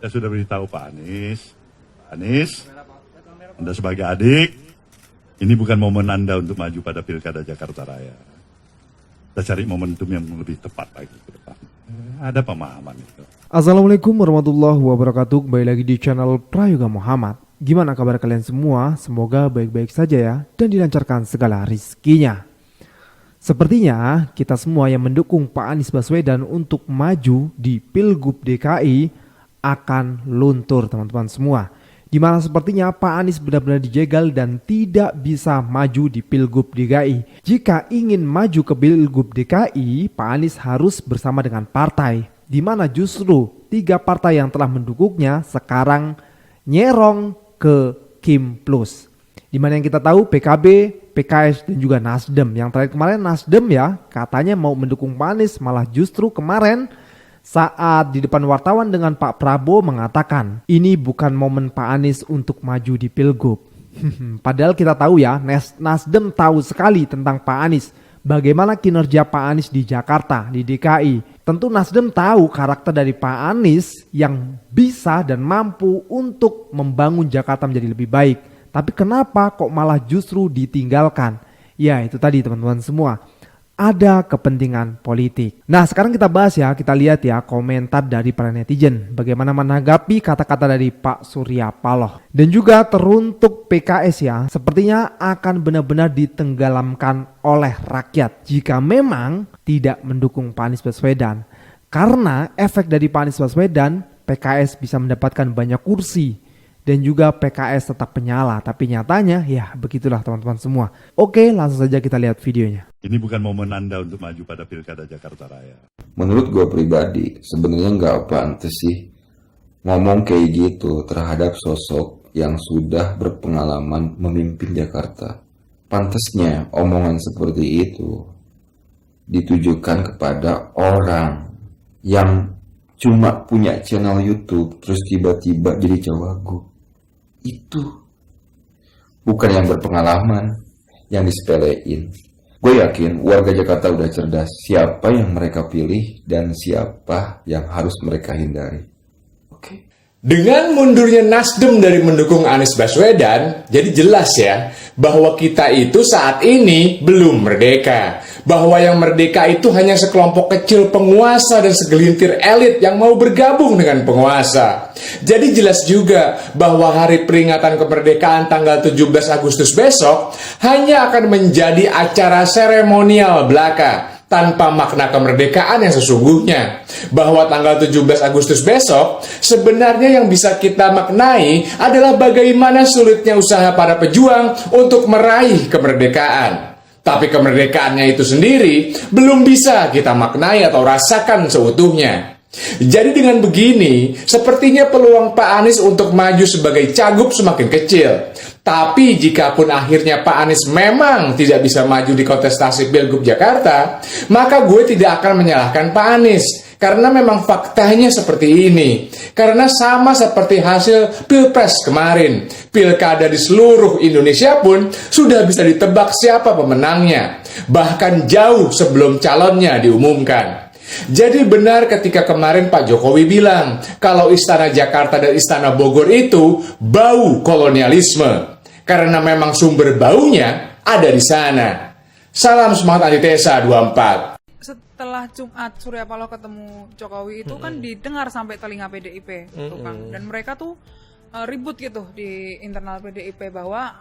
Saya sudah beritahu Pak Anies, Anda sebagai adik, ini bukan momen Anda untuk maju pada Pilkada Jakarta Raya. Kita cari momentum yang lebih tepat lagi ke depan. Ada pemahaman itu. Assalamualaikum warahmatullahi wabarakatuh. Kembali lagi di channel Prayoga Muhammad. Gimana kabar kalian semua? Semoga baik-baik saja ya, dan dilancarkan segala rizkinya. Sepertinya kita semua yang mendukung Pak Anies Baswedan untuk maju di Pilgub DKI akan luntur, teman-teman semua. Dimana sepertinya Pak Anies benar-benar dijegal dan tidak bisa maju di Pilgub DKI. Jika ingin maju ke Pilgub DKI, Pak Anies harus bersama dengan partai. Dimana justru 3 partai yang telah mendukungnya sekarang nyerong ke Kim Plus. Dimana yang kita tahu PKB, PKS dan juga Nasdem. Yang terakhir kemarin Nasdem ya katanya mau mendukung Pak Anies, malah justru kemarin saat di depan wartawan dengan Pak Prabowo mengatakan ini bukan momen Pak Anies untuk maju di Pilgub. Padahal kita tahu ya, Nasdem tahu sekali tentang Pak Anies. Bagaimana kinerja Pak Anies di Jakarta, di DKI. Tentu Nasdem tahu karakter dari Pak Anies yang bisa dan mampu untuk membangun Jakarta menjadi lebih baik. Tapi kenapa kok malah justru ditinggalkan? Ya itu tadi teman-teman semua. Ada kepentingan politik. Nah sekarang kita bahas ya, kita lihat ya komentar dari para netizen. Bagaimana menanggapi kata-kata dari Pak Surya Paloh. Dan juga teruntuk PKS ya, sepertinya akan benar-benar ditenggelamkan oleh rakyat jika memang tidak mendukung Pak Anies Baswedan. Karena efek dari Pak Anies Baswedan, PKS bisa mendapatkan banyak kursi. Dan juga PKS tetap menyala, tapi nyatanya ya begitulah teman-teman semua. Oke, langsung saja kita lihat videonya. Ini bukan momen Anda untuk maju pada Pilkada Jakarta Raya. Menurut gue pribadi, sebenarnya nggak pantas sih ngomong kayak gitu terhadap sosok yang sudah berpengalaman memimpin Jakarta. Pantasnya omongan seperti itu ditujukan kepada orang yang cuma punya channel YouTube terus tiba-tiba jadi cawagup. Itu bukan yang berpengalaman, yang disepelein. Gue yakin warga Jakarta udah cerdas siapa yang mereka pilih dan siapa yang harus mereka hindari. Oke. Dengan mundurnya Nasdem dari mendukung Anies Baswedan, jadi jelas ya bahwa kita itu saat ini belum merdeka. Bahwa yang merdeka itu hanya sekelompok kecil penguasa dan segelintir elit yang mau bergabung dengan penguasa. Jadi jelas juga bahwa hari peringatan kemerdekaan tanggal 17 Agustus besok hanya akan menjadi acara seremonial belaka, tanpa makna kemerdekaan yang sesungguhnya. Bahwa tanggal 17 Agustus besok sebenarnya yang bisa kita maknai adalah bagaimana sulitnya usaha para pejuang untuk meraih kemerdekaan. Tapi kemerdekaannya itu sendiri belum bisa kita maknai atau rasakan seutuhnya. Jadi dengan begini, sepertinya peluang Pak Anies untuk maju sebagai cagup semakin kecil. Tapi jikapun akhirnya Pak Anies memang tidak bisa maju di kontestasi Pilgub Jakarta, maka gue tidak akan menyalahkan Pak Anies. Karena memang faktanya seperti ini. Karena sama seperti hasil Pilpres kemarin, pilkada di seluruh Indonesia pun sudah bisa ditebak siapa pemenangnya. Bahkan jauh sebelum calonnya diumumkan. Jadi benar ketika kemarin Pak Jokowi bilang kalau Istana Jakarta dan Istana Bogor itu bau kolonialisme. Karena memang sumber baunya ada di sana. Salam semangat antitesa 24. Setelah Jumat Surya Paloh ketemu Jokowi itu kan didengar sampai telinga PDIP tuh Kang. Dan mereka tuh ribut gitu di internal PDIP bahwa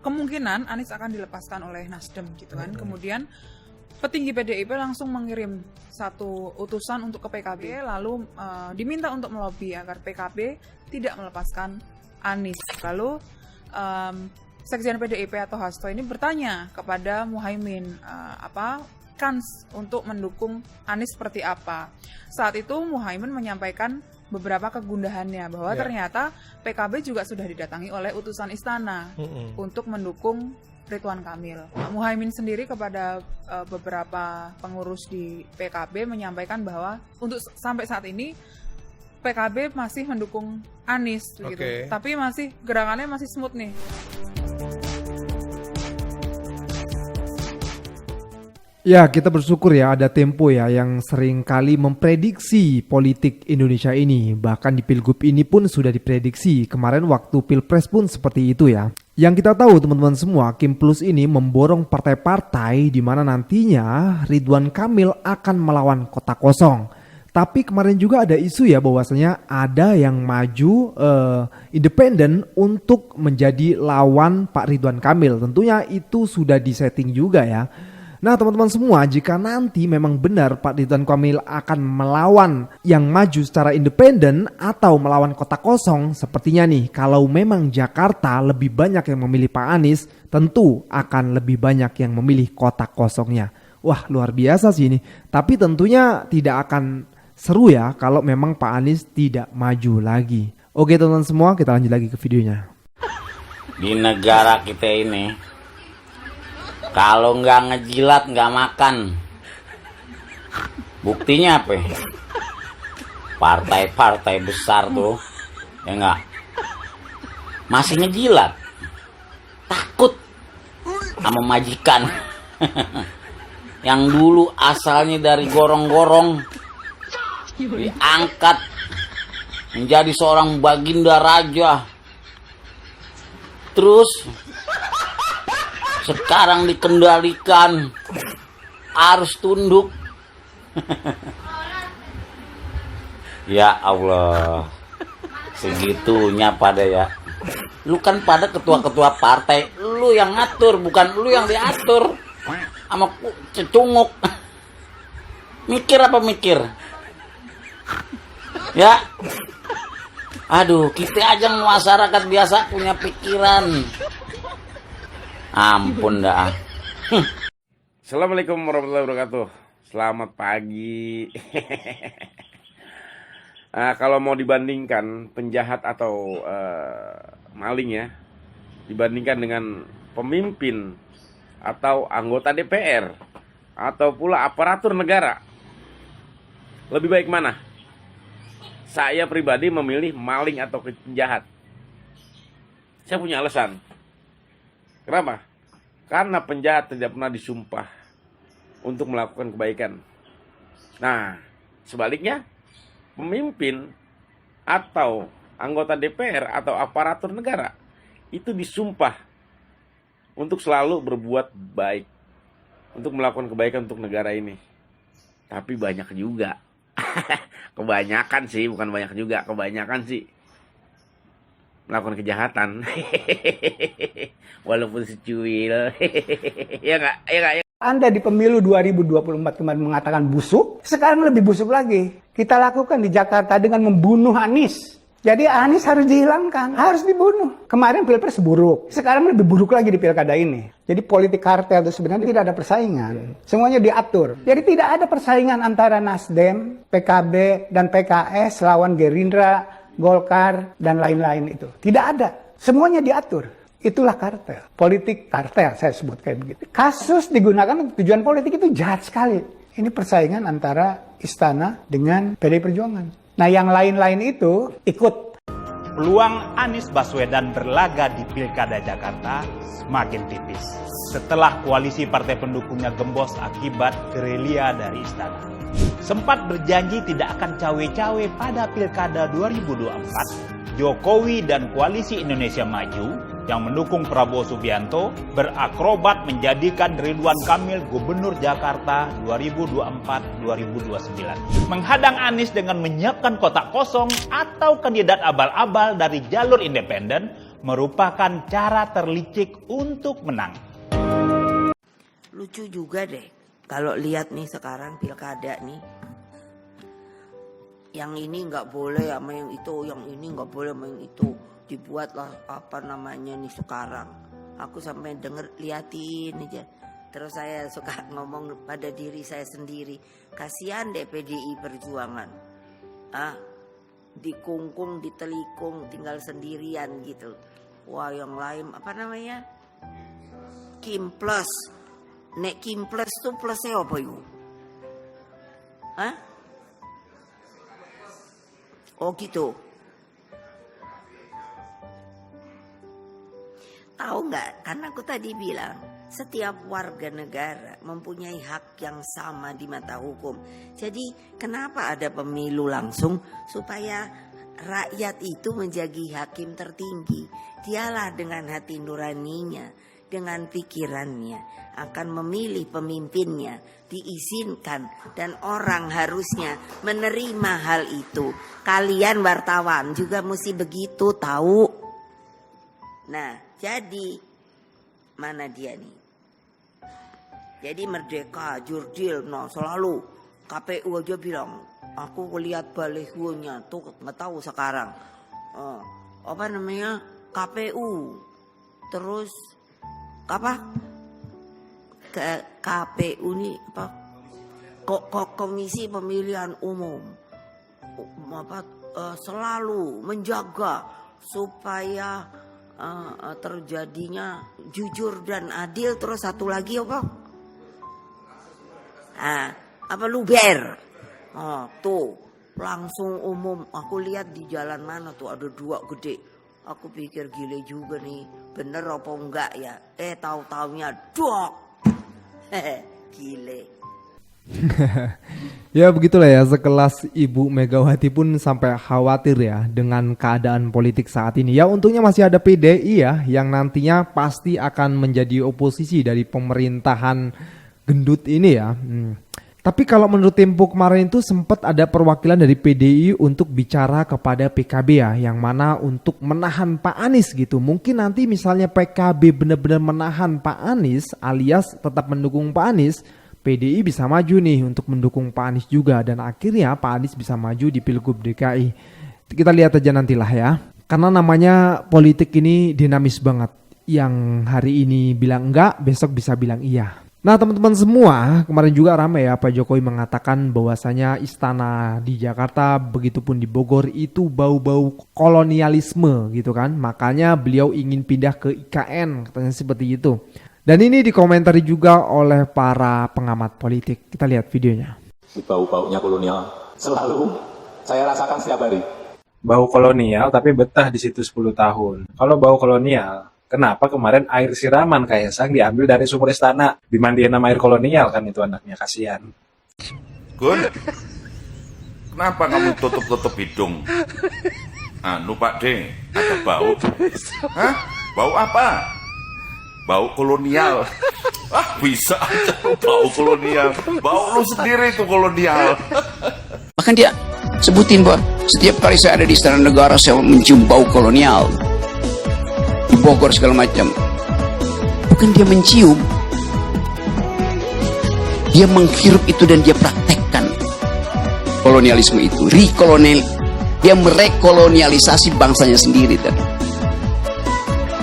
kemungkinan Anies akan dilepaskan oleh Nasdem gitu kan. Kemudian petinggi PDIP langsung mengirim satu utusan untuk ke PKB, lalu diminta untuk melobi agar PKB tidak melepaskan Anies. Lalu Sekjen PDIP atau Hasto ini bertanya kepada Muhaimin kans untuk mendukung Anies seperti apa. Saat itu Muhaimin menyampaikan beberapa kegundahannya bahwa ternyata PKB juga sudah didatangi oleh utusan istana untuk mendukung Ridwan Kamil. Muhaimin sendiri kepada beberapa pengurus di PKB menyampaikan bahwa untuk sampai saat ini PKB masih mendukung Anies begitu. Tapi masih gerakannya masih smooth nih. Ya, kita bersyukur ya ada Tempo ya yang sering kali memprediksi politik Indonesia ini. Bahkan di Pilgub ini pun sudah diprediksi. Kemarin waktu Pilpres pun seperti itu ya. Yang kita tahu teman-teman semua, Kim Plus ini memborong partai-partai di mana nantinya Ridwan Kamil akan melawan kota kosong. Tapi kemarin juga ada isu ya bahwasanya ada yang maju independen untuk menjadi lawan Pak Ridwan Kamil. Tentunya itu sudah disetting juga ya. Nah teman-teman semua, jika nanti memang benar Pak Ridwan Kamil akan melawan yang maju secara independen atau melawan kota kosong, sepertinya nih kalau memang Jakarta lebih banyak yang memilih Pak Anies, tentu akan lebih banyak yang memilih kota kosongnya. Wah luar biasa sih ini, tapi tentunya tidak akan seru ya kalau memang Pak Anies tidak maju lagi. Oke teman-teman semua, kita lanjut lagi ke videonya. Di negara kita ini, kalau nggak ngejilat nggak makan. Buktinya apa? Partai-partai besar tuh, ya nggak, masih ngejilat, takut sama majikan. Yang dulu asalnya dari gorong-gorong diangkat menjadi seorang baginda raja, terus sekarang dikendalikan harus tunduk. Ya Allah, segitunya pada ya. Lu kan pada ketua-ketua partai, lu yang ngatur, bukan lu yang diatur sama cecunguk. Mikir apa mikir? Ya, aduh, kita aja masyarakat biasa punya pikiran. Ampun dah. Assalamualaikum warahmatullahi wabarakatuh. Selamat pagi. Kalau mau dibandingkan penjahat atau maling ya, dibandingkan dengan pemimpin atau anggota DPR atau pula aparatur negara, lebih baik mana? Saya pribadi memilih maling atau penjahat. Saya punya alasan. Kenapa? Karena penjahat tidak pernah disumpah untuk melakukan kebaikan. Nah, sebaliknya, pemimpin atau anggota DPR atau aparatur negara itu disumpah untuk selalu berbuat baik, untuk melakukan kebaikan untuk negara ini. Tapi banyak juga. Kebanyakan sih, bukan banyak juga, kebanyakan sih melakukan kejahatan. Walaupun secuil. Ya nggak? Ya nggak? Ya. Anda di pemilu 2024 kemarin mengatakan busuk, sekarang lebih busuk lagi. Kita lakukan di Jakarta dengan membunuh Anies. Jadi Anies harus dihilangkan, harus dibunuh. Kemarin Pilpres buruk, sekarang lebih buruk lagi di pilkada ini. Jadi politik kartel itu sebenarnya tidak ada persaingan. Semuanya diatur. Jadi tidak ada persaingan antara Nasdem, PKB, dan PKS lawan Gerindra, Golkar, dan lain-lain itu. Tidak ada. Semuanya diatur. Itulah kartel. Politik kartel saya sebut kayak begitu. Kasus digunakan untuk tujuan politik itu jahat sekali. Ini persaingan antara istana dengan PDI Perjuangan. Nah yang lain-lain itu ikut. Peluang Anies Baswedan berlaga di Pilkada Jakarta semakin tipis setelah koalisi partai pendukungnya gembos akibat gerilya dari istana. Sempat berjanji tidak akan cawe-cawe pada Pilkada 2024, Jokowi dan Koalisi Indonesia Maju yang mendukung Prabowo Subianto berakrobat menjadikan Ridwan Kamil Gubernur Jakarta 2024-2029. Menghadang Anies dengan menyiapkan kotak kosong atau kandidat abal-abal dari jalur independen merupakan cara terlicik untuk menang. Lucu juga deh kalau lihat nih sekarang pilkada nih. Yang ini nggak boleh sama yang itu, yang ini nggak boleh sama yang itu. Dibuatlah apa namanya nih sekarang. Aku sampai denger, liatin aja. Terus saya suka ngomong pada diri saya sendiri, kasihan deh PDI Perjuangan. Dikungkung, ditelikung, tinggal sendirian gitu. Wah yang lain apa namanya? Kim Plus. Nek Kim Plus tuh plusnya apa yuk? Oh gitu. Tahu nggak? Karena aku tadi bilang Setiap warga negara mempunyai hak yang sama di mata hukum. Jadi kenapa ada pemilu langsung? Supaya rakyat itu menjadi hakim tertinggi. Dialah dengan hati nuraninya, dengan pikirannya akan memilih pemimpinnya, diizinkan, dan orang harusnya menerima hal itu. Kalian wartawan juga mesti begitu, tahu? Nah, jadi mana dia nih? Jadi merdeka, jurdil, no selalu KPU aja bilang, aku lihat balihonya tuh nggak tahu sekarang, apa namanya KPU, terus apa ke KPU ini apa Komisi Pemilihan Umum apa selalu menjaga supaya terjadinya jujur dan adil. Terus satu lagi apa luber, tuh langsung umum. Aku lihat di jalan mana tuh ada 2 gede. Aku pikir gile juga nih, bener apa enggak ya? Tahu-taunya dok, gile. Ya begitulah ya, sekelas Ibu Megawati pun sampai khawatir ya dengan keadaan politik saat ini. Ya untungnya masih ada PDI ya, yang nantinya pasti akan menjadi oposisi dari pemerintahan gendut ini ya. Tapi kalau menurut Tempo kemarin itu sempat ada perwakilan dari PDI untuk bicara kepada PKB ya, yang mana untuk menahan Pak Anies gitu. Mungkin nanti misalnya PKB benar-benar menahan Pak Anies alias tetap mendukung Pak Anies, PDI bisa maju nih untuk mendukung Pak Anies juga, dan akhirnya Pak Anies bisa maju di Pilgub DKI. Kita lihat aja nantilah ya. Karena namanya politik ini dinamis banget. Yang hari ini bilang enggak, besok bisa bilang iya. Nah teman-teman semua, kemarin juga ramai ya Pak Jokowi mengatakan bahwasanya istana di Jakarta begitupun di Bogor itu bau-bau kolonialisme gitu kan. Makanya beliau ingin pindah ke IKN, katanya seperti itu. Dan ini dikomentari juga oleh para pengamat politik. Kita lihat videonya. Bau-baunya kolonial selalu saya rasakan setiap hari. Bau kolonial tapi betah di situ 10 tahun. Kalau bau kolonial, kenapa kemarin air siraman Kaisang diambil dari sumur istana? Dimandiin sama air kolonial kan itu anaknya, kasihan. Gun, kenapa kamu tutup-tutup hidung? Anu Pak D, ada bau. Hah? Bau apa? Bau kolonial. Bisa aja bau kolonial. Bau lu sendiri itu kolonial. Bahkan dia sebutin bahwa setiap kali saya ada di Istana Negara saya mencium bau kolonial. Di Bogor segala macam. Bukan dia mencium, dia menghirup itu dan dia praktekkan kolonialisme itu, dia merekolonialisasi bangsanya sendiri.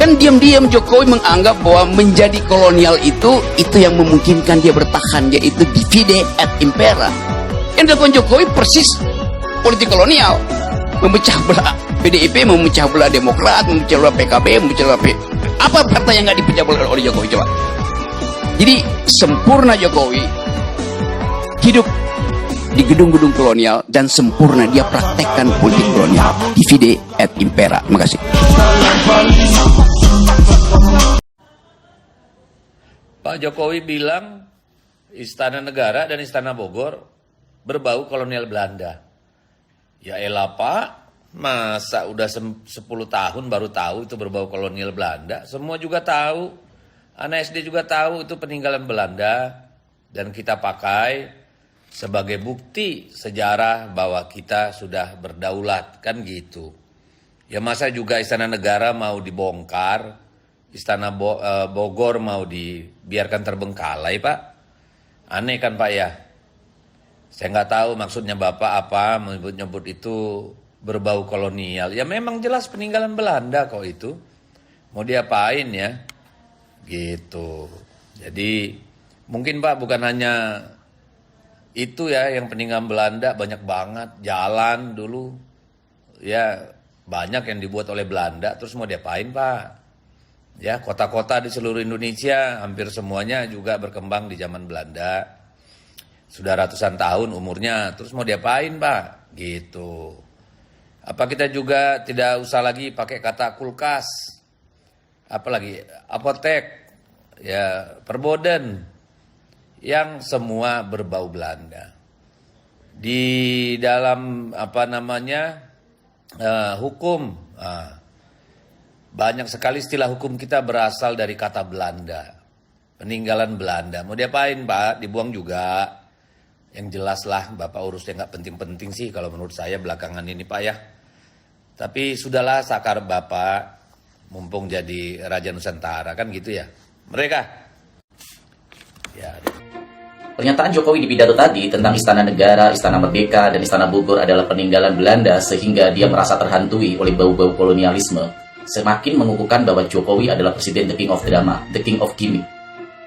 Kan diam-diam Jokowi menganggap bahwa menjadi kolonial itu yang memungkinkan dia bertahan, yaitu divide et impera. Yang dilakukan Jokowi persis politik kolonial, memecah belah PDIP, memecah belah Demokrat, memecah belah PKB, memecah belah apa partai yang nggak dipecah belah oleh Jokowi coba? Jadi sempurna Jokowi hidup di gedung-gedung kolonial dan sempurna dia praktekkan politik kolonial, divide et impera. Terima kasih. Pak Jokowi bilang Istana Negara dan Istana Bogor berbau kolonial Belanda. Ya elah Pak, masa udah 10 tahun baru tahu itu berbau kolonial Belanda? Semua juga tahu, anak SD juga tahu itu peninggalan Belanda. Dan kita pakai sebagai bukti sejarah bahwa kita sudah berdaulat, kan gitu. Ya masa juga Istana Negara mau dibongkar, Istana Bogor mau dibiarkan terbengkalai Pak? Aneh kan Pak ya? Saya nggak tahu maksudnya Bapak apa menyebut-nyebut itu berbau kolonial. Ya memang jelas peninggalan Belanda kok itu. Mau diapain ya? Gitu. Jadi mungkin Pak bukan hanya itu ya yang peninggalan Belanda, banyak banget. Jalan dulu ya banyak yang dibuat oleh Belanda, terus mau diapain Pak? Ya kota-kota di seluruh Indonesia hampir semuanya juga berkembang di zaman Belanda. Sudah ratusan tahun umurnya, terus mau diapain Pak? Gitu. Apa kita juga tidak usah lagi pakai kata kulkas, apalagi apotek, ya perboden yang semua berbau Belanda. Di dalam hukum, banyak sekali istilah hukum kita berasal dari kata Belanda, peninggalan Belanda. Mau diapain Pak? Dibuang juga. Yang jelas lah Bapak urusnya nggak penting-penting sih kalau menurut saya belakangan ini Pak ya. Tapi sudahlah sakar Bapak, mumpung jadi Raja Nusantara kan gitu ya. Mereka. Ya. Pernyataan Jokowi di pidato tadi tentang Istana Negara, Istana Merdeka, dan Istana Bogor adalah peninggalan Belanda sehingga dia merasa terhantui oleh bau-bau kolonialisme. Semakin mengukuhkan bahwa Jokowi adalah presiden the king of drama, the king of gimmick.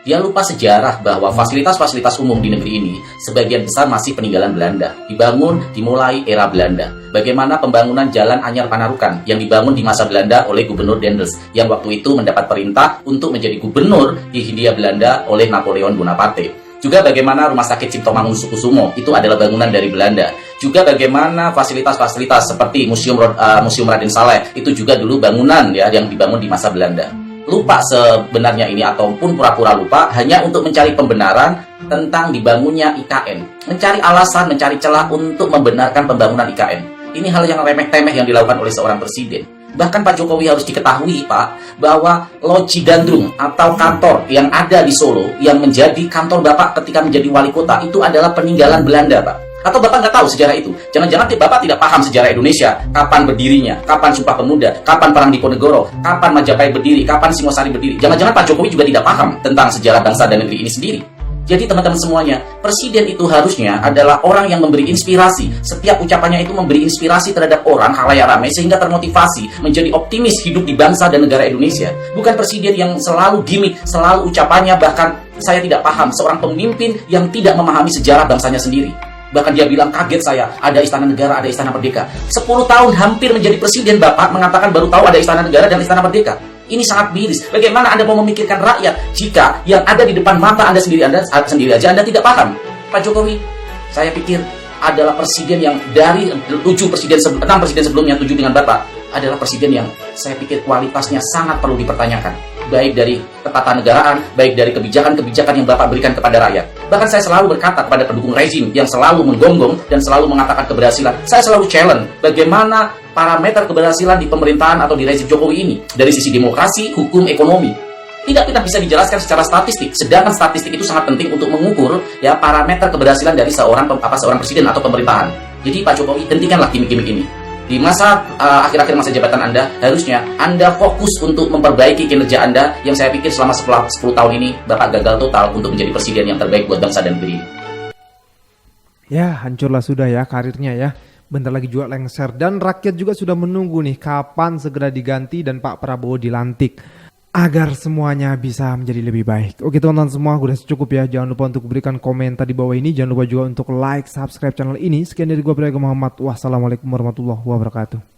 Dia lupa sejarah bahwa fasilitas-fasilitas umum di negeri ini sebagian besar masih peninggalan Belanda. Dibangun dimulai era Belanda. Bagaimana pembangunan Jalan Anyar Panarukan yang dibangun di masa Belanda oleh Gubernur Dendels yang waktu itu mendapat perintah untuk menjadi gubernur di Hindia Belanda oleh Napoleon Bonaparte. Juga bagaimana Rumah Sakit Cipto Mangunkusumo itu adalah bangunan dari Belanda. Juga bagaimana fasilitas-fasilitas seperti Museum Raden Saleh itu juga dulu bangunan ya yang dibangun di masa Belanda. Lupa sebenarnya ini ataupun pura-pura lupa hanya untuk mencari pembenaran tentang dibangunnya IKN. Mencari alasan, mencari celah untuk membenarkan pembangunan IKN. Ini hal yang remeh-temeh yang dilakukan oleh seorang presiden. Bahkan Pak Jokowi harus diketahui Pak, bahwa Loji Gandrung atau kantor yang ada di Solo yang menjadi kantor Bapak ketika menjadi wali kota itu adalah peninggalan Belanda Pak. Atau Bapak nggak tahu sejarah itu? Jangan-jangan Bapak tidak paham sejarah Indonesia, kapan berdirinya, kapan Sumpah Pemuda, kapan Perang Diponegoro, kapan Majapahit berdiri, kapan Singosari berdiri. Jangan-jangan Pak Jokowi juga tidak paham tentang sejarah bangsa dan negeri ini sendiri. Jadi teman-teman semuanya, presiden itu harusnya adalah orang yang memberi inspirasi. Setiap ucapannya itu memberi inspirasi terhadap orang khalayak ramai sehingga termotivasi menjadi optimis hidup di bangsa dan negara Indonesia. Bukan presiden yang selalu gimmick, selalu ucapannya bahkan saya tidak paham, seorang pemimpin yang tidak memahami sejarah bangsanya sendiri. Bahkan dia bilang, kaget saya, ada Istana Negara, ada Istana Merdeka. 10 tahun hampir menjadi presiden Bapak mengatakan baru tahu ada Istana Negara dan Istana Merdeka. Ini sangat miris. Bagaimana Anda mau memikirkan rakyat jika yang ada di depan mata Anda sendiri aja Anda tidak paham? Pak Jokowi, saya pikir adalah presiden yang dari 6 presiden sebelumnya, 7 dengan Bapak, adalah presiden yang saya pikir kualitasnya sangat perlu dipertanyakan. Baik dari ketatanegaraan, baik dari kebijakan-kebijakan yang Bapak berikan kepada rakyat. Bahkan saya selalu berkata kepada pendukung rezim yang selalu menggonggong dan selalu mengatakan keberhasilan. Saya selalu challenge bagaimana parameter keberhasilan di pemerintahan atau di rezim Jokowi ini dari sisi demokrasi, hukum, ekonomi. Tidak bisa dijelaskan secara statistik. Sedangkan statistik itu sangat penting untuk mengukur ya parameter keberhasilan dari seorang presiden atau pemerintahan. Jadi Pak Jokowi, hentikanlah gimmick-gimmick ini. Di masa akhir-akhir masa jabatan Anda, harusnya Anda fokus untuk memperbaiki kinerja Anda yang saya pikir selama 10 tahun ini Bapak gagal total untuk menjadi presiden yang terbaik buat bangsa dan negeri. Ya, hancurlah sudah ya karirnya ya. Bentar lagi juga lengser dan rakyat juga sudah menunggu nih kapan segera diganti dan Pak Prabowo dilantik agar semuanya bisa menjadi lebih baik. Oke teman-teman semua, udah cukup ya. Jangan lupa untuk berikan komentar di bawah ini. Jangan lupa juga untuk like, subscribe channel ini. Sekian dari gue Prayoga Muhammad. Wassalamualaikum warahmatullahi wabarakatuh.